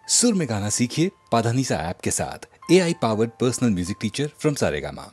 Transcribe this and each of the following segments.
सुर में गाना सीखिए पाधानीसा ऐप के साथ। AI powered personal music teacher from Saregama.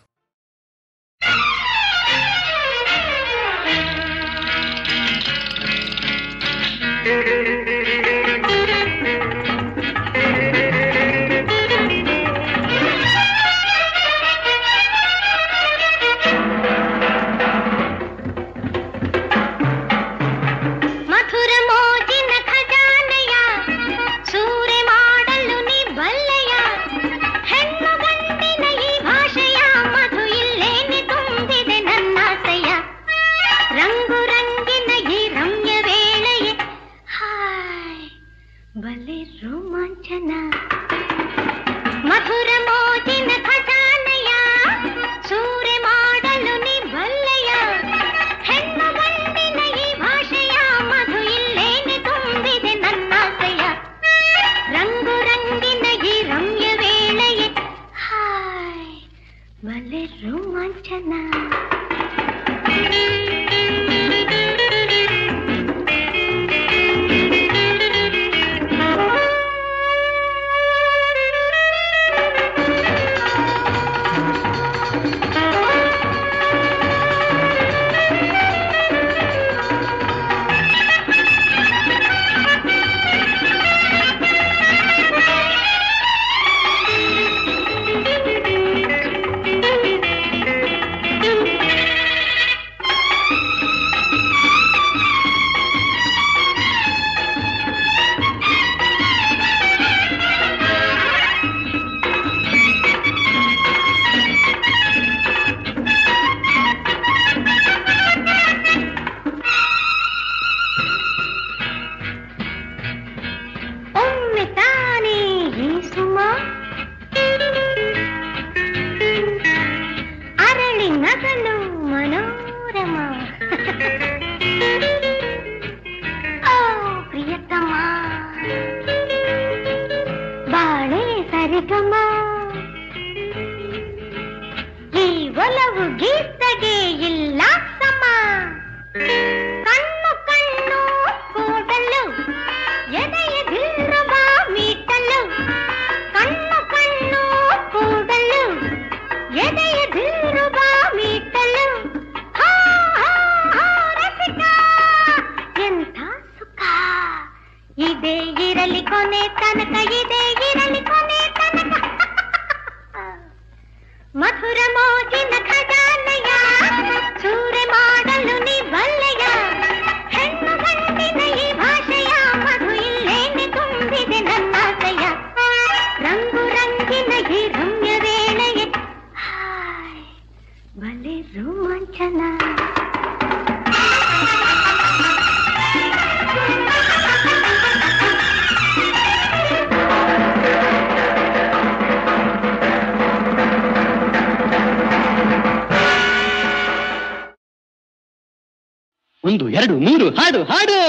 ಒಂದು ಎರಡು ಮೂರು ಹಾಡು ಹಾಡು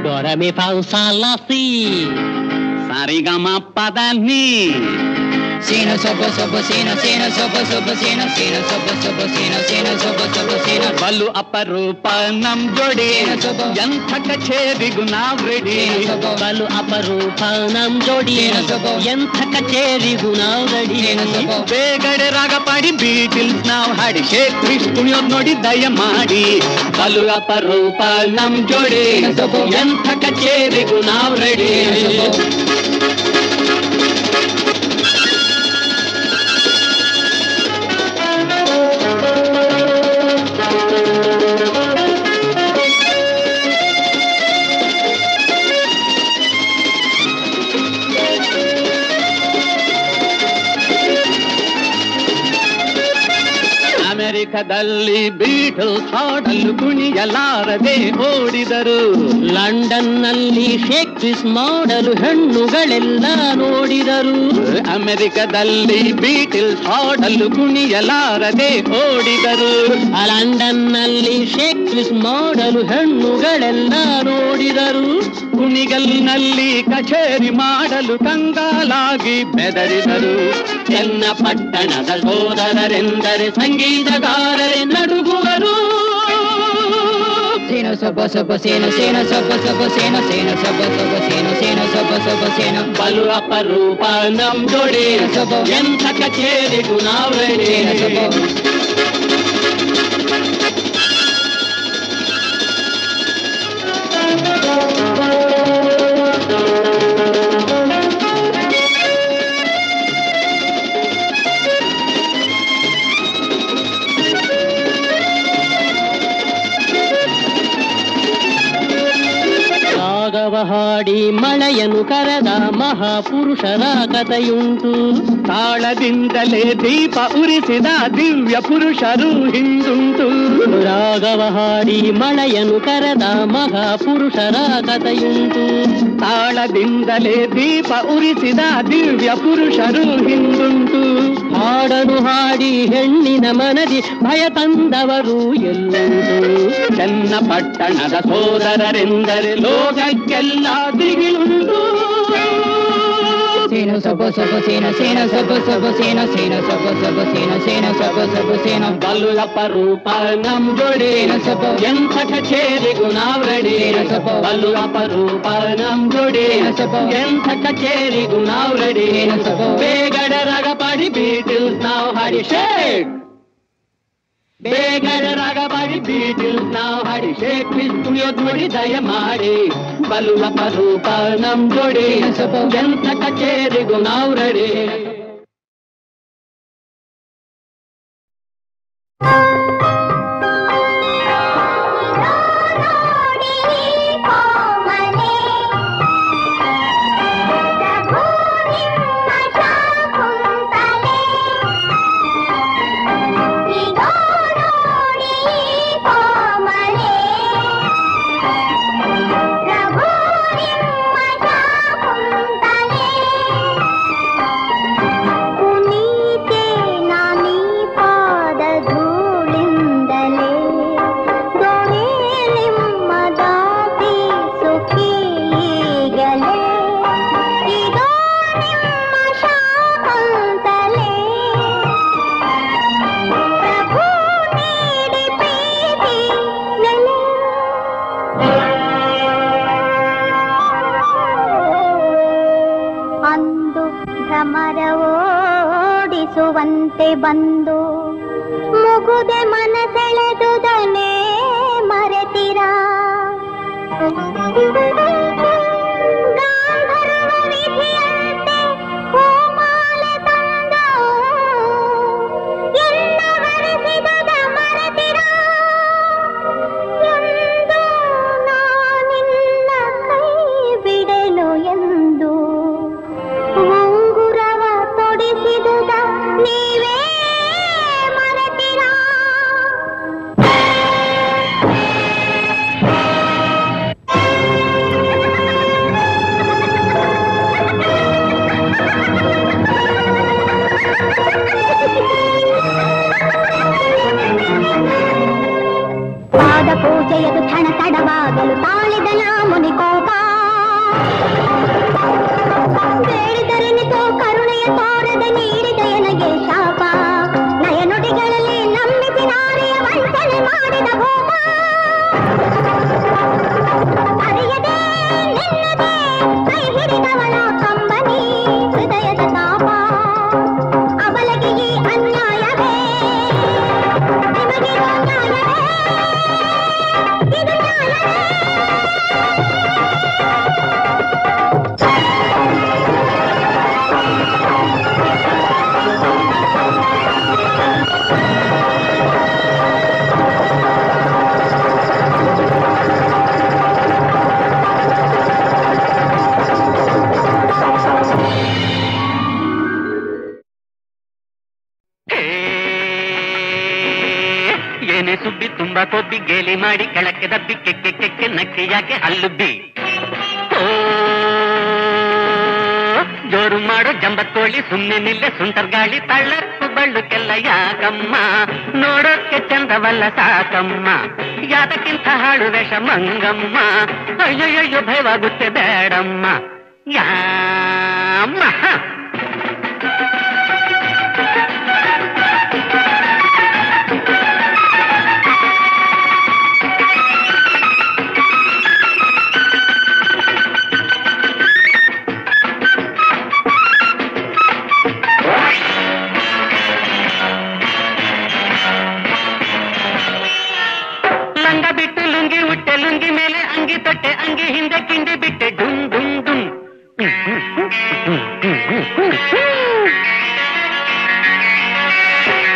ಡೊರಮೆ ಫಾಲ್ಸಾಲಾಸಿ ಸಾರಿಗಮ ಪದನಿ ಸೇನ ಸೊಬ ಸೊಬ ಸೇನ ಸೇನ ಸೊಬ ಸೊಬ ಸೇನ ಸೇನ ಸೊಬ ಸೊಬ ಸೇನ ಸೇನ ಸೊಬ ಸೊಬ ಸೇನ ಬಲು ಅಪರೂಪ ನಮ್ ಜೋಡಿ ಎಂಥ ಕಚೇರಿಗೂ ನಾವ್ ರೆಡಿ ಬಲು ಅಪರೂಪ ನಮ್ ಜೋಡಿ ಎಂಥ ಕಚೇರಿಗೂ ನಾವ್ ರೆಡಿ ಬೇಗಡೆ ರಾಗ ಪಾಡಿ ಬೀಟಿಲ್ಸ್ ನಾವ್ ಹಾಡಿ ಶೇಖ್ ಕ್ರಿಶ್ ಕುಣಿಯೋದ್ ನೋಡಿ ದಯ ಮಾಡಿ ಬಲು ಅಪರೂಪ ನಮ್ ಜೋಡಿ ಎಂಥ ಕಚೇರಿಗೂ ನಾವ್ ರೆಡಿ ಅಮೆರಿಕದಲ್ಲಿ ಬೀಟಲ್ಸ್ ಹಾಡಲು ಕುಣಿಯಲಾರದೆ ಓಡಿದರು ಲಂಡನ್ ನಲ್ಲಿ ಶೇಕ್ ಕ್ರಿಶ್ ಮಾಡಲು ಹೆಣ್ಣುಗಳೆಲ್ಲ ನೋಡಿದರು ಅಮೆರಿಕದಲ್ಲಿ ಬೀಟಲ್ಸ್ ಹಾಡಲು ಕುಣಿಯಲಾರದೆ ಓಡಿದರು ಲಂಡನ್ ನಲ್ಲಿ ಶೇಕ್ ಕ್ರಿಶ್ ಮಾಡಲು ಹೆಣ್ಣುಗಳೆಲ್ಲ ನೋಡಿದರು ಕುಣಿಗಲ್ನಲ್ಲಿ ಕಚೇರಿ ಮಾಡಲು ಕಂಗಾಲಾಗಿ ಬೆದರಿದರು ಚೆನ್ನ ಪಟ್ಟಣದ ಸೋದರರೆಂದರೆ ಸಂಗೀತಗಾರರೇ ನಡುಗುವರು ಸೇನು ಸೊಬ್ಬ ಸೊಬ್ಬ ಸೇನು ಸೇನು ಸೊಬ್ಬ ಸೊಬ್ಬ ಸೇನು ಸೇನು ಸೊಬ್ಬ ಸೊಬ್ಬ ಸೇನು ಸೇನು ಸೊಬ್ಬ ಸೊಬ್ಬ ಸೇನು ಬಲು ಅಪರೂಪ ನಮ್ ಜೋಡಿ ಎಂಥ ಕಚೇರಿಗೂ ನಾವ್ ರೆಡಿ. ಹಾಡಿ ಮಳೆಯನ್ನು ಕರೆದ ಮಹಾಪುರುಷರ ಕಥೆಯುಂಟು. ತಾಳದಿಂದಲೇ ದೀಪ ಉರಿಸಿದ ದಿವ್ಯ ಪುರುಷರು ಹಿಂದುಂಟು. ರಾಗವ ಹಾಡಿ ಮಳೆಯನ್ನು ಕರೆದ ಮಹಾಪುರುಷರ ಕಥೆಯುಂಟು. ತಾಳದಿಂದಲೇ ದೀಪ ಉರಿಸಿದ ದಿವ್ಯ ಪುರುಷರು ಹಿಂದುಂಟು. ಹಾಡನು ಹಾಡಿ ಹೆಣ್ಣಿನ ಮನದಿ ಭಯ ತಂದವರು ಎಲ್ಲುಂಟು. ಚನ್ನಪಟ್ಟಣದ ಸೋದರರೆಂದರೆ ಲೋಕಕ್ಕೆಲ್ಲ ದಿಗಿಲುಂಟು. ಸೇನು ಸೊಬ್ಬ ಸೊಬ್ಬ ಸೇನು ಸೇನು ಸೊಬ್ಬ ಸೊಬ್ಬ ಸೇನು ಸೇನು ಸೊಬ್ಬ ಸೊಬ್ಬ ಸೇನು ಸೇನು ಸೊಬ್ಬ ಸೊಬ್ಬ ಸೇನು ಬಲು ಅಪರೂಪ ನಮ್ ಜೋಡಿ ಎಂಥ ಕಚೇರಿಗೂ ನಾವ್ ರೆಡಿ. ಬಲು ಅಪರೂಪ ನಮ್ ಜೋಡಿ ಎಂಥ ಕಚೇರಿಗೂ ನಾವ್ ರೆಡಿ. ಬೇಗಡ ರಗಪಾಡಿ ಬೀಟಿಲ್ಸ್ ನಾವು ಹಾಡಿ ಶೇಕ್. ಬೇಗಡ ರಗಪಾಡಿ ಬೀಟಿಲ್ಸ್ ನಾವು ಹಾಡಿ ಶೇಕ್ ಪಿಸ್ ಕುಣಿಯೋದ್ ನೋಡಿ ದಯ ಮಾಡಿ. ಬಲು ಅಪರೂಪ ನಮ್ ಜೋಡಿ ಎಂಥ ಕಚೇರಿಗೂ ನಾವ್ ರೆಡಿ. ಬಂದು ಮುಗುದೆ ಮನಸೆಳೆದುದನೆ ಮರೆತಿರ. ಗಾಂಧರ್ವ ವಿಧಿಯಂತೆ ಹೂಮಾಲೆ ತಂದ ಎಲ್ಲ ವರೆಸಿದುದ ಮರೆತಿರ. ಎಂದು ನಾನಿನ್ನ ಕೈ ಬಿಡೆನು ಎಂದು ಉಂಗುರವ ತೊಡಿಸಿದುದ ನೀವೇ ಮರೆತಿರ. ಪಾದ ಪೂಜೆಯದು ಕ್ಷಣ ತಡವಾಗಲು ತಾಳಿದನ ಮುನಿಕೋಪ. ಬೇಡಿದರೆನಿತೋ ಕರುಣೆಯ ತೋರದ ನೀಡಿದ ಎನಗೆ ಶಾಪ. ನಯನುಡಿಗಳಲ್ಲಿ ನಂಬಿಸಿ ನಾರಿಯ ವಂಚನೆ ಮಾಡಿದ ಭೂಮ. ಅರಿಯದೆ ನಿನ್ನದೆ ಕೈ ಹಿಡಿದವಳ ಕಂಬನಿ ಹೃದಯದ ತಾಪ. ಅವಳಿಗೆ ಈ ಅನ್ಯಾಯವೇ ನಿಮಗಿರೋ ನ್ಯಾಯವೇ ಇದು ನ್ಯಾಯವೇ. ಏನೇ ಸುಬ್ಬಿ ತುಂಬಾ ಕೊಬ್ಬಿ ಗೇಲಿ ಮಾಡಿ ಕೆಳಕ್ಕೆ ದಬ್ಬಿ ಕೆಕ್ಕೆ ಕೆಕ್ಕೆ ನಕ್ಕಿ ಯಾಕೆ ಹಲ್ಲುಬ್ಬಿ. ಜೋರು ಮಾಡೋ ಜಂಬತ್ತೋಳಿ ಸುಮ್ಮನೆ ನಿಲ್ಲೆ ಸುಂಟರ್ಗಾಳಿ ತಳ್ಳಕ್ಕು ಬಳ್ಳುಕ್ಕೆಲ್ಲ ಯಾಕಮ್ಮ ನೋಡೋಕ್ಕೆ ಚಂದವಲ್ಲ ಸಾಕಮ್ಮ. ಯಾತಕ್ಕಿಂತ ಹಾಳು ವೇಷ ಮಂಗಮ್ಮ. ಅಯ್ಯಯ್ಯೋ ಭಯವಾಗುತ್ತೆ ಬೇಡಮ್ಮ ಯಾಮ್ಮ.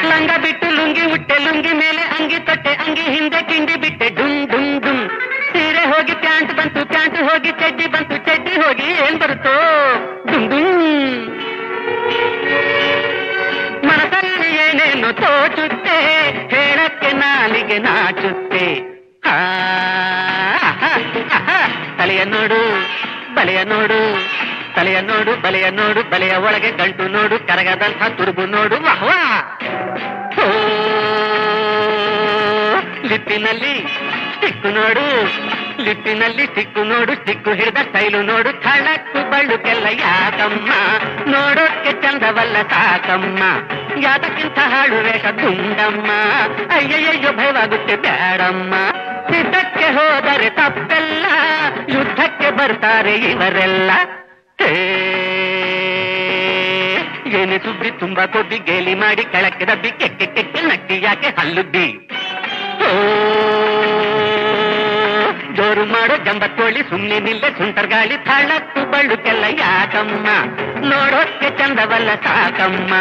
ಲಂಗ ಬಿಟ್ಟು ಲುಂಗಿ ಉಟ್ಟೆ, ಲುಂಗಿ ಮೇಲೆ ಅಂಗಿ ತೊಟ್ಟೆ, ಅಂಗಿ ಹಿಂದೆ ಕಿಂಡಿ ಬಿಟ್ಟೆ, ಡುಮ್ ಡುಮ್ ಡುಮ್. ಸೀರೆ ಹೋಗಿ ಪ್ಯಾಂಟ್ ಬಂತು, ಪ್ಯಾಂಟ್ ಹೋಗಿ ಚಡ್ಡಿ ಬಂತು, ಚಡ್ಡಿ ಹೋಗಿ ಏನ್ ಬರುತ್ತೋ ಡುಮ್ ಡುಮ್. ಮನಸ್ಸಲ್ಲಿ ಏನೇನು ತೋಚುತ್ತೆ, ಹೇಳಕ್ಕೆ ನಾಲಿಗೆ ನಾಚುತ್ತೆ. ತಲೆಯ ನೋಡು ಬಲೆಯ ನೋಡು, ತಲೆಯ ನೋಡು ಬಲೆಯ ನೋಡು, ಬಲೆಯ ಒಳಗೆ ಗಂಟು ನೋಡು, ಕರಗದಂಥ ತುರುಬು ನೋಡು. ವಾಹ್ವಾ. ಲಿಪ್ಪಿನಲ್ಲಿ ಸ್ಟಿಕ್ಕು ನೋಡು, ಲಿಪ್ಪಿನಲ್ಲಿ ಸ್ಟಿಕ್ಕು ನೋಡು, ಸ್ಟಿಕ್ಕು ಹಿಡಿದ ಸ್ಟೈಲು ನೋಡು. ಖಳಕ್ಕು ಬಳ್ಳುಕೆಲ್ಲ ಯಾಕಮ್ಮ, ನೋಡೋಕ್ಕೆ ಚಂದವಲ್ಲ ಸಾಕಮ್ಮ. ಯಾತಕ್ಕಿಂತ ಹಾಳು ವೇಷ ದುಂಡಮ್ಮ, ಅಯ್ಯಯ್ಯೋ ಭಯವಾಗುತ್ತೆ ಬ್ಯಾಡಮ್ಮ. ಸಿದ್ಧಕ್ಕೆ ಹೋದರೆ ತಪ್ಪೆಲ್ಲ, ಯುದ್ಧಕ್ಕೆ ಬರ್ತಾರೆ ಇವರೆಲ್ಲ. ಏನೇ ಸುದ್ದಿ ತುಂಬ ಕೊಬ್ಬಿ, ಗೇಲಿ ಮಾಡಿ ಕೆಳಕ್ಕೆ ದಬ್ಬಿ, ಕೆಕ್ಕೆ ಕೆಕ್ಕೆ ನಕ್ಕಿ ಯಾಕೆ ಹಲ್ಲುದ್ದಿ. ಜೋರು ಮಾಡೋ ಜಂಬತ್ತೋಳಿ, ಸುಮ್ಮನೆ ನಿಲ್ಲೆ ಸುಂಟರ್ಗಾಳಿ. ಥಳತ್ತು ಬಳ್ಳುಕೆಲ್ಲ ಯಾಕಮ್ಮ, ನೋಡೋಕ್ಕೆ ಚಂದವಲ್ಲ ಸಾಕಮ್ಮ.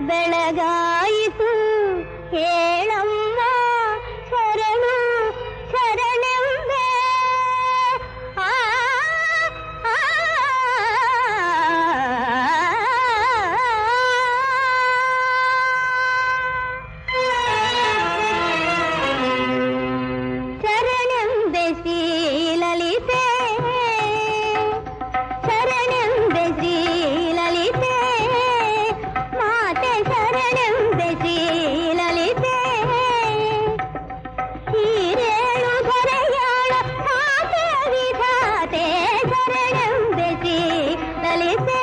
ಬೆಳಗಾಯಿತು ಹೇಳಮ್ಮ ಶರಣು ಶರಣೆಂಬೆ. ಶರಣೆಂಬೆ ಶ್ರೀಲಲಿತೆ, ಶರಣೆಂಬೆ ಶ್ರೀಲಲಿತೆ, ಮಾತೆ ಶರಣೆಂಬೆ ಶ್ರೀಲಲಿತೆ. ಹೀರೇಳು ಧರೆಯಾಳ ಮಾತೆ ವಿಧಾತೆ, ಶರಣೆಂಬೆ ಶ್ರೀಲಲಿತೆ.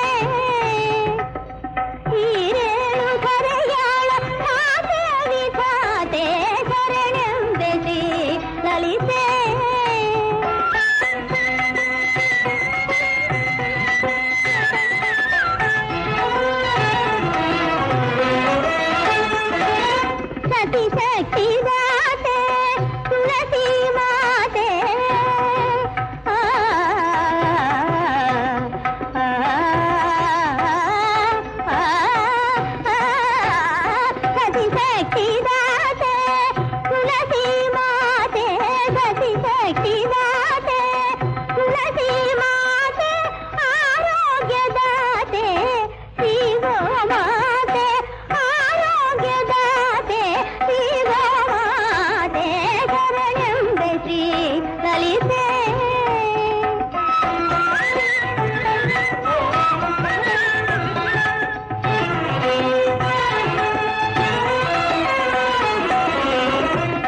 ಹೀರೇಳು ಧರೆಯಾಳ ಮಾತೆ ವಿಧಾತೆ, ಶರಣೆಂಬೆ ಶ್ರೀಲಲಿತೆ. ಸತಿ ಶಕ್ತಿ ದಾತೆ ತುಳಸಿ ಮಾತೆ, ಸತಿ ಶಕ್ತಿ ದಾತೆ ತುಳಸಿ ಮಾತೆ, ಸತಿ ಶಕ್ತಿ ದಾತೆ ತುಳಸಿ ಮಾತೆ, ಆರೋಗ್ಯದಾತೆ ಶಿವೋ ಮಾತೆ, ಆರೋಗ್ಯದಾತೆ ಶಿವೋ ಮಾತೆ, ಶರಣೆಂಬೆ ಶ್ರೀಲಲಿತೆ.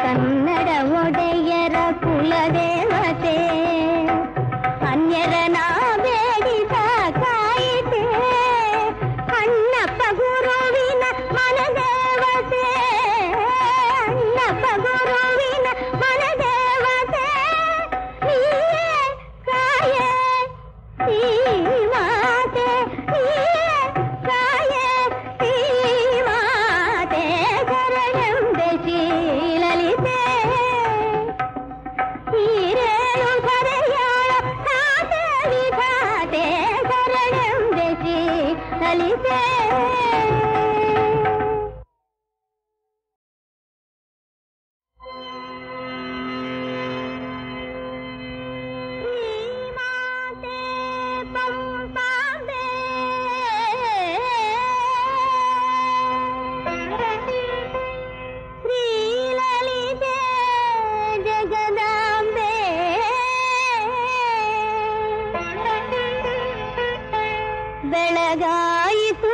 ಕನ್ನಡ ಒಡೆಯರ ಕುಲದೇವತೆ, ಅನ್ಯರ ನಾ ಬೇಡಿದ ಕಾಯಿತೆ, ಅಣ್ಣಪ್ಪ ಗುರುವಿನ ಮನದೇವತೆ, ಅಣ್ಣಪ್ಪ ಗುರುವಿನ ಮನದೇವತೆ, ನೀಯೇ ಕಾಯೆ ಶ್ರೀ ಮಾತೆ, ನೀಯೇ ಕಾಯೆ ಶ್ರೀ ಮಾತೆ, ಶರಣೆಂಬೆ ಶ್ರೀಲಲಿತೆ. ಹೀರೇಳು ಧರೆಯಾಳ ಮಾತೆ ವಿಧಾತೆ, ಶರಣೆಂಬೆ ಶ್ರೀಲಲಿತೆ. ಶ್ರೀಮಾತೆ ಪಂಪಾಂಬೆ, ಶ್ರೀಲಲಿತೆ ಜಗದಾಂಬೆ. ಬೆಳಗಾಯಿತು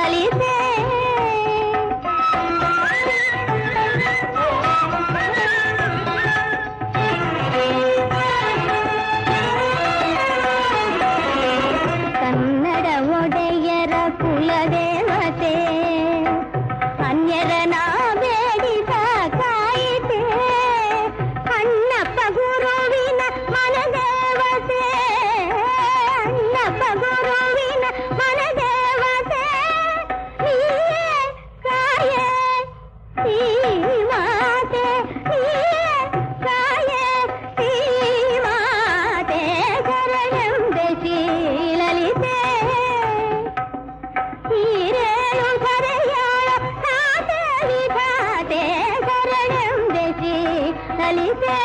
ಸಲಿಸೆ ಕನ್ನಡ ಒಡೆಯರ ಕುಲದೇವತೆ ಅನ್ಯರನ ಬೇಡಿದ ಕಾಯಿತೆ ಅಣ್ಣಪ್ಪ ಗುರುವಿನ ಮನದೇವತೆ ಅಣ್ಣಪ್ಪ ಗುರುವಿನ ಮನದೇವತೆ ನೀಯೇ ಕಾಯೆ ಈ ಮಾತೆ ನೀಯೇ ಕಾಯೆ ಈ ಮಾತೆ ಶರಣೆಂಬೆ ಶ್ರೀಲಲಿತೆ ಹೀರೇಳು ಧರೆಯಾಳ ತಾತೆ ವಿಧಾತೆ ಶರಣೆಂಬೆ ಶ್ರೀಲಲಿತೆ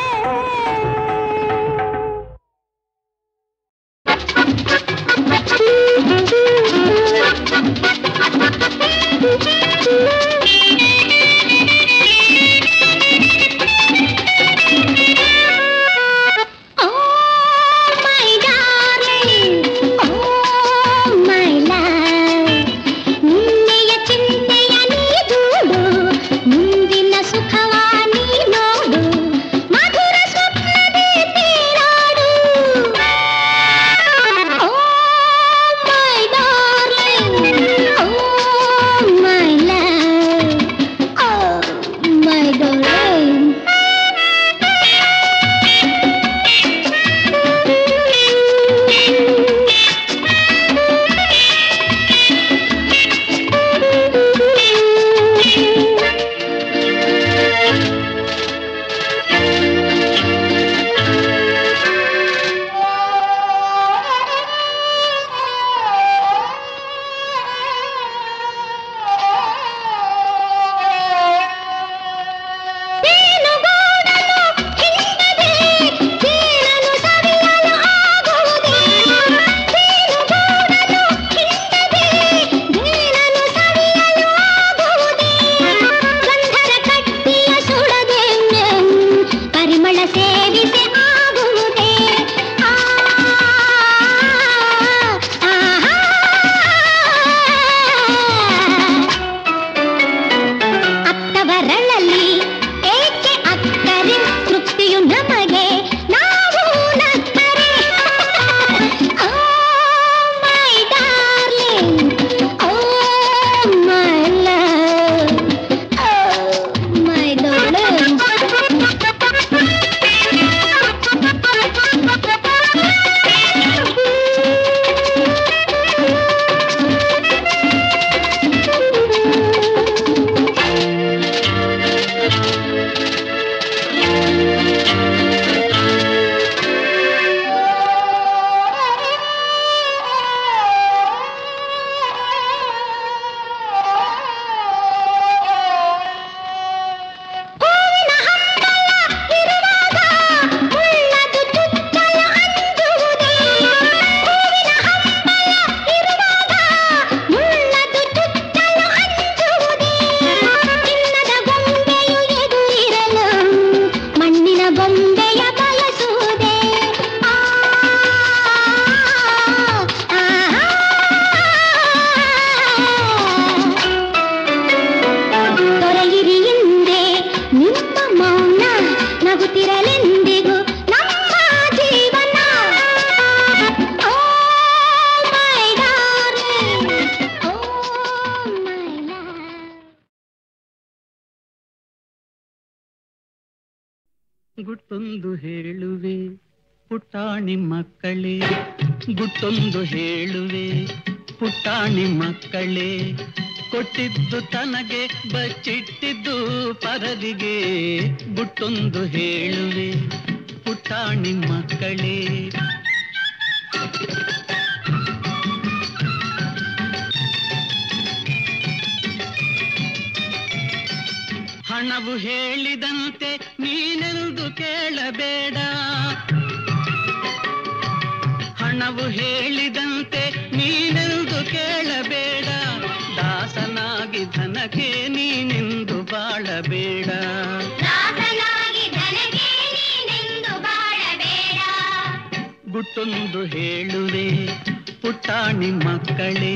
ಗುಟ್ಟೊಂದು ಹೇಳುವೆ ಪುಟ್ಟಾಣಿ ಮಕ್ಕಳೇ, ಗುಟ್ಟೊಂದು ಹೇಳುವೆ ಪುಟ್ಟಾಣಿ ಮಕ್ಕಳೇ, ಕೊಟ್ಟಿದ್ದು ತನಗೆ ಬಚ್ಚಿಟ್ಟಿದ್ದು ಪರದಿಗೆ. ಗುಟ್ಟೊಂದು ಹೇಳುವೆ ಪುಟ್ಟಾಣಿ ಮಕ್ಕಳೇ. ಹಣವು ಹೇಳಿದಂತೆ ನೀನೆಂದು ಕೇಳಬೇಡ, ಹಣವು ಹೇಳಿದಂತೆ ನೀನೆಂದು ಕೇಳಬೇಡ, ದಾಸನಾಗಿ ಧನಕ್ಕೆ ನೀನೆಂದು ಬಾಳಬೇಡ. ಗುಟ್ಟೊಂದು ಹೇಳುವೆ ಪುಟ್ಟಾಣಿ ಮಕ್ಕಳೇ.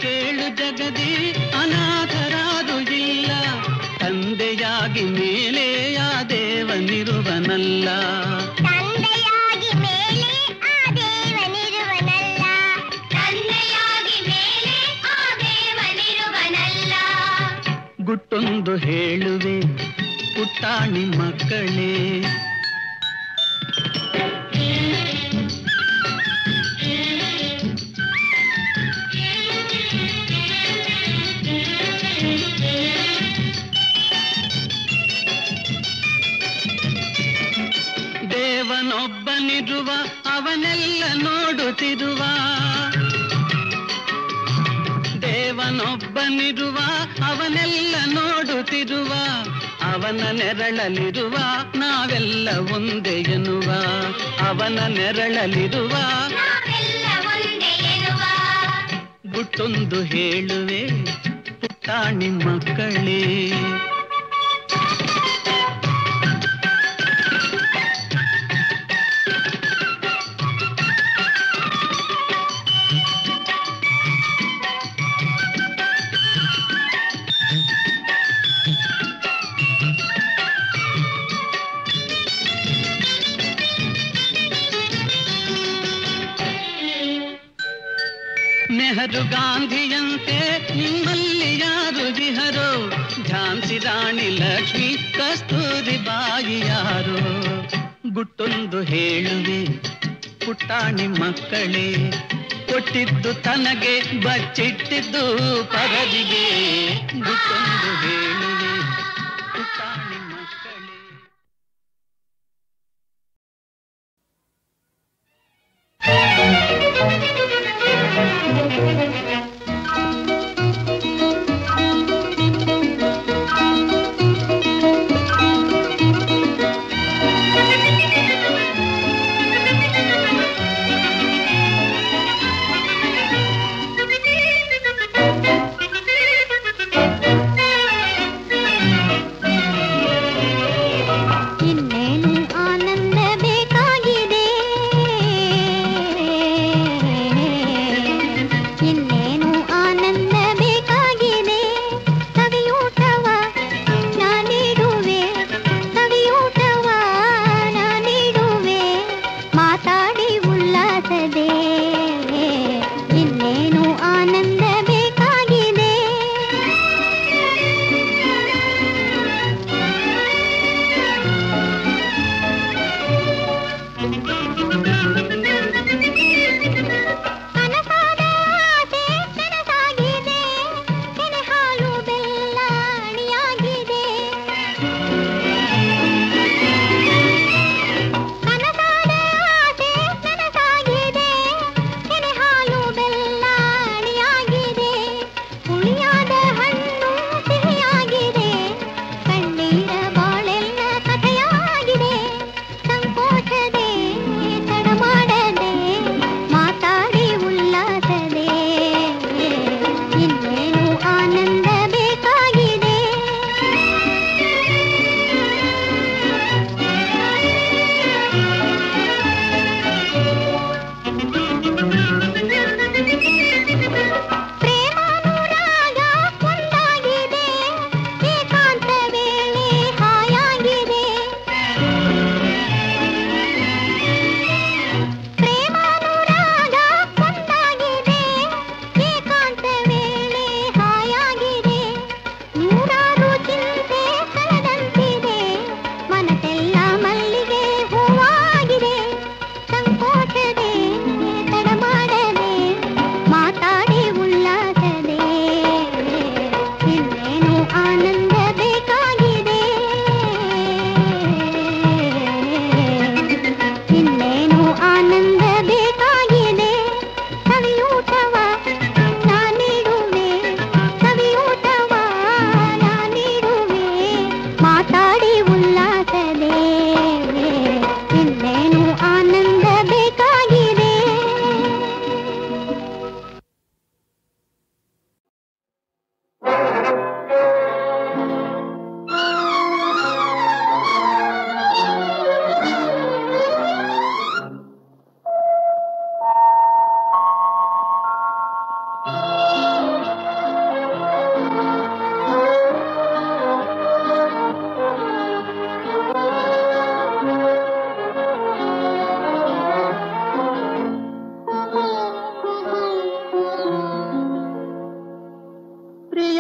ಕೇಳು ಜಗದಿ ಅನಾಥರಾರು ಇಲ್ಲ, ತಂದೆಯಾಗಿ ಮೇಲೆ ಆ ದೇವನಿರುವನಲ್ಲ. ತಂದೆಯಾಗಿ ಮೇಲೆ ಆ ದೇವನಿರುವನಲ್ಲ, ತಂದೆಯಾಗಿ ಮೇಲೆ ಆ ದೇವನಿರುವನಲ್ಲ. ಗುಟ್ಟೊಂದು ಹೇಳುವೆ ಪುಟ್ಟಾಣಿ ಮಕ್ಕಳೇ, ದೇವನೊಬ್ಬನಿರುವ ಅವನೆಲ್ಲ ನೋಡುತ್ತಿರುವ, ದೇವನೊಬ್ಬನಿರುವ ಅವನೆಲ್ಲ ನೋಡುತ್ತಿರುವ, ಅವನ ನೆರಳಲಿರುವ ನಾವೆಲ್ಲ ಒಂದೇ ಎನ್ನುವ, ಅವನ ನೆರಳಲಿರುವ ನಾವೆಲ್ಲ ಒಂದೇ ಎನ್ನುವ. ಗುಟ್ಟೊಂದು ಹೇಳುವೆ ಪುಟ್ಟಾಣಿ ಮಕ್ಕಳೇ, ನೆಹರು ಗಾಂಧಿಯಂತೆ ನಿಮ್ಮಲ್ಲಿ ಯಾರು ಜಿಹರೋ, ಝಾನ್ಸಿ ರಾಣಿ ಲಕ್ಷ್ಮಿ ಕಸ್ತೂರಿ ಬಾಯಿ ಯಾರೋ. ಗುಟ್ಟೊಂದು ಹೇಳುವೆ ಪುಟ್ಟಾಣಿ ಮಕ್ಕಳೇ, ಕೊಟ್ಟಿದ್ದು ತನಗೆ ಬಚ್ಚಿಟ್ಟಿದ್ದು ಪರದಿಗೆ. ಗುಟ್ಟೊಂದು ಹೇಳುವೆ ಪುಟ್ಟಾಣಿ ಮಕ್ಕಳೇ.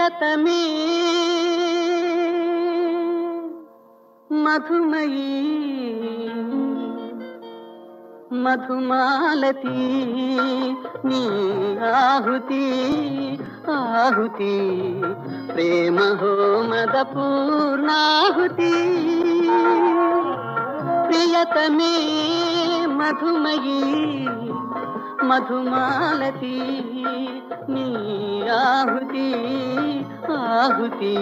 ಪ್ರಿಯತಮೇ ಮಧುಮಯೀ ಮಧುಮಾಲತಿ ನೀ ಆಹುತಿ ಆಹುತಿ ಪ್ರೇಮ ಹೋಮದ ಪೂರ್ಣಾಹುತಿ ಪ್ರಿಯತಮೇ ಮಧುಮಯೀ ಮಧುಮಾಲತಿ ನೀ ಆಹುತಿ ಆಹುತಿ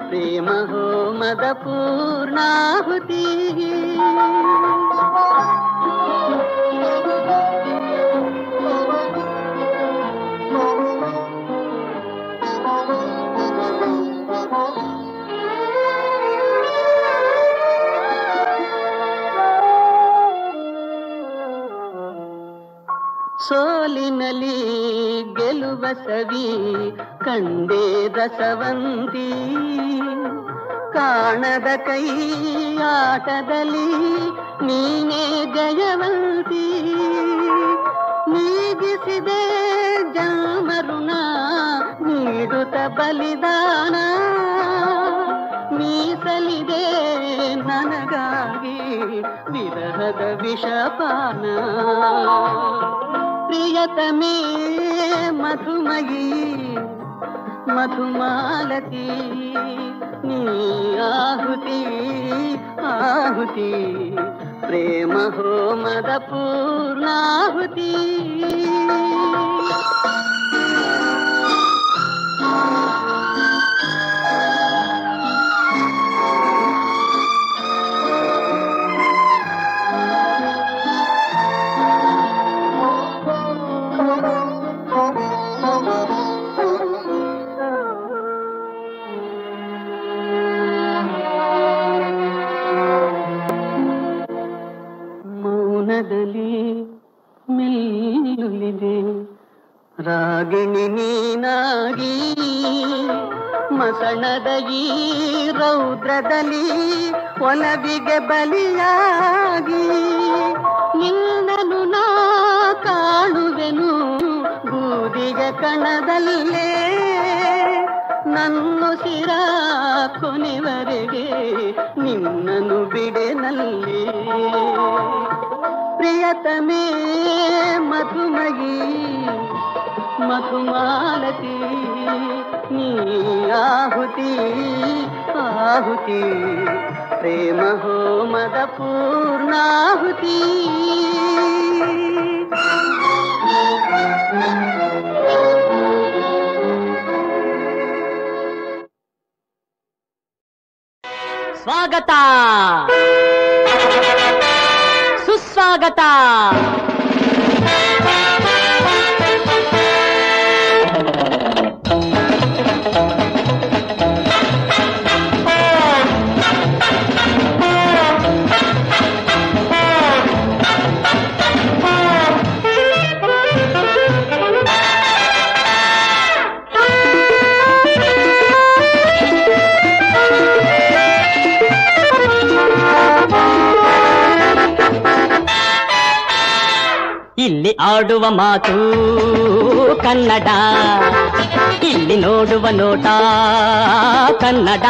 ಪ್ರೇಮ ಹೋಮದ ಪೂರ್ಣಾಹುತಿ ಸೋಲಿನಲ್ಲಿ ಗೆಲುವ ಸವಿ ಕಂಡೇ ರಸವಂತಿ ಕಾಣದ ಕೈ ಆಟದಲ್ಲಿ ನೀನೇ ಜಯವಂತಿ ನೀಗಿಸಿದೆ ಜನ್ಮರುಣ ನೀಡುತ್ತ ಬಲಿದಾನ ಮೀಸಲಿದೆ ನನಗಾಗಿ ವಿರಹದ ವಿಷಪಾನ ಪ್ರಿಯತಮೇ ಮಧುಮಯೀ ಮಧುಮಾಲತಿ ನೀ ಆಹುತಿ ಆಹುತಿ ಪ್ರೇಮ ಹೋಮದ ಪೂರ್ಣಾಹುತಿ ಮೆಲ್ಲುಲಿದೆ ರಾಗಿಣಿ ನೀನಾಗಿ ಮಸಣದ ಈ ರೌದ್ರದಲ್ಲಿ ಒಲವಿಗೆ ಬಲಿಯಾಗಿ ನಿನ್ನನು ನಾ ಕಾಣುವೆನು ಬೂದಿಯ ಕಣದಲ್ಲೇ ನನ್ನುಸಿರ ಕೊನೆವರೆಗೆ ನಿನ್ನನು ಬಿಡೆನಲ್ಲಿ ಪ್ರಿಯತಮೇ ಮಧುಮಯೀ ಮಧುಮಾಲತಿ ನೀ ಆಹುತಿ ಆಹುತಿ ಪ್ರೇಮ ಹೋಮದ ಪೂರ್ಣಾಹುತಿ ಸ್ವಾಗತ ಸುಸ್ವಾಗತ ಇಲ್ಲಿ ಆಡುವ ಮಾತು ಕನ್ನಡ, ಇಲ್ಲಿ ನೋಡುವ ನೋಟ ಕನ್ನಡ.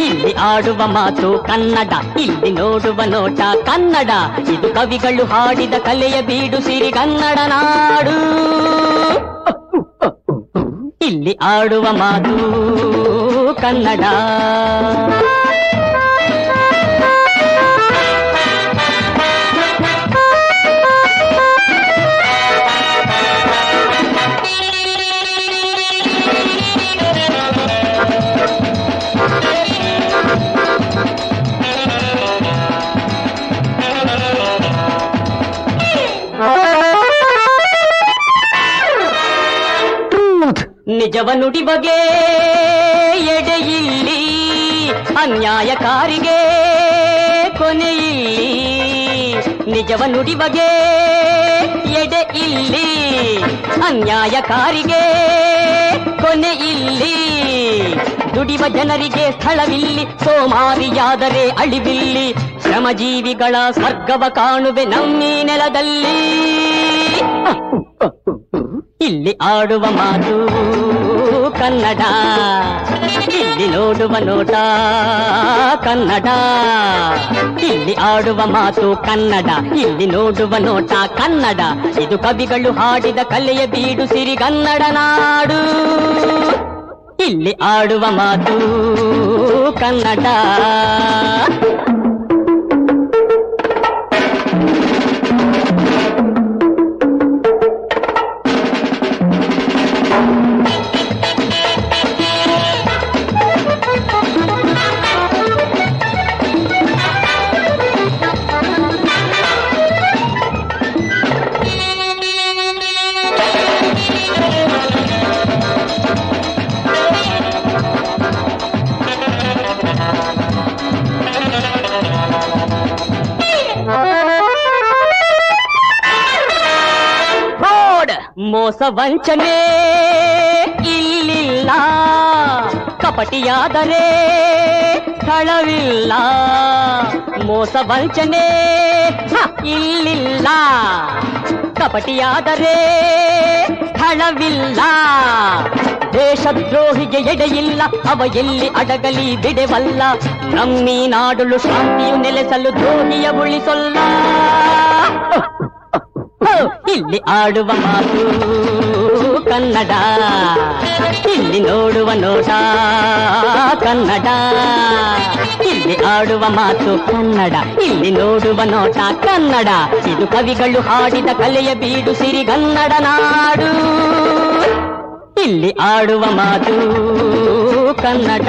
ಇಲ್ಲಿ ಆಡುವ ಮಾತು ಕನ್ನಡ, ಇಲ್ಲಿ ನೋಡುವ ನೋಟ ಕನ್ನಡ. ಇದು ಕವಿಗಳು ಹಾಡಿದ ಕಲೆಯ ಬೀಡು ಸಿರಿಗನ್ನಡ ನಾಡು. ಇಲ್ಲಿ ಆಡುವ ಮಾತು ಕನ್ನಡ. ನಿಜವ ನುಡಿ ಬಗೆ ಎಡೆಯಿಲ್ಲಿ, ಅನ್ಯಾಯಕಾರಿಗೆ ಕೊನೆಯಿಲ್ಲಿ. ನಿಜವ ನುಡಿ ಬಗೆ ಎಡೆ ಇಲ್ಲಿ, ಅನ್ಯಾಯಕಾರಿಗೆ ಕೊನೆಯಿಲ್ಲಿ. ದುಡಿವ ಜನರಿಗೆ ಸ್ಥಳವಿಲ್ಲಿ, ಸೋಮಾರಿಯಾದರೆ ಅಳಿವಿಲ್ಲಿ. ಶ್ರಮಜೀವಿಗಳ ಸ್ವರ್ಗವ ಕಾಣುವೆ ನಮ್ಮೀ ನೆಲದಲ್ಲಿ. ಇಲ್ಲಿ ಆಡುವ ಮಾತು ಕನ್ನಡ, ಇಲ್ಲಿ ನೋಡುವ ನೋಟ ಕನ್ನಡ, ಇಲ್ಲಿ ಆಡುವ ಮಾತು ಕನ್ನಡ, ಇಲ್ಲಿ ನೋಡುವ ನೋಟ ಕನ್ನಡ. ಇದು ಕವಿಗಳು ಹಾಡಿದ ಕಲೆಯ ಬೀಡು ಸಿರಿಗನ್ನಡ ನಾಡು, ಇಲ್ಲಿ ಆಡುವ ಮಾತು ಕನ್ನಡ. ಮೋಸ ವಂಚನೆ ಇಲ್ಲಿಲ್ಲ, ಕಪಟಿಯಾದರೆ ಸ್ಥಳವಿಲ್ಲ. ಮೋಸ ವಂಚನೆ ಇಲ್ಲಿಲ್ಲ, ಕಪಟಿಯಾದರೆ ಸ್ಥಳವಿಲ್ಲ. ದೇಶದ್ರೋಹಿಗೆ ಎಡೆಯಿಲ್ಲ, ಅವ ಎಲ್ಲಿ ಅಡಗಲಿ ಬಿಡೆವಲ್ಲ. ನಮ್ಮಿ ನಾಡುಳು ಶಾಂತಿಯು ನೆಲೆಸಲು ದ್ರೋಹಿಯ ಉಳಿಸೊಲ್ಲ. ಇಲ್ಲಿ ಆಡುವ ಮಾತು ಕನ್ನಡ, ಇಲ್ಲಿ ನೋಡುವ ನೋಟ ಕನ್ನಡ, ಇಲ್ಲಿ ಆಡುವ ಮಾತು ಕನ್ನಡ, ಇಲ್ಲಿ ನೋಡುವ ನೋಟ ಕನ್ನಡ. ಇದು ಕವಿಗಳು ಹಾಡಿದ ಕಲೆಯ ಬೀಡು ಸಿರಿಗನ್ನಡ ನಾಡು, ಇಲ್ಲಿ ಆಡುವ ಮಾತು ಕನ್ನಡ.